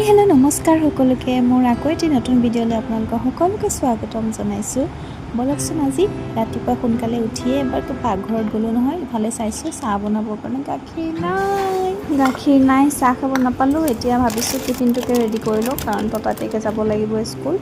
Hello' নমস্কাৰ সকলোকে মোৰ আকৌ এটি নতুন ভিডিঅ'লৈ আপোনালোকক সকলোকে স্বাগতম জনাইছোঁ। বলকচোন আজি ৰাতিপুৱা সোনকালে উঠিয়ে এবাৰ পাকঘৰত গ'লোঁ নহয়। ইফালে চাইছোঁ চাহ বনাবৰ কাৰণে গাখীৰ নাই চাহ খাব নাপালোঁ। এতিয়া ভাবিছোঁ টিফিনটোকে ৰেডি কৰি লওঁ কাৰণ পাপাতেকে যাব লাগিব স্কুল।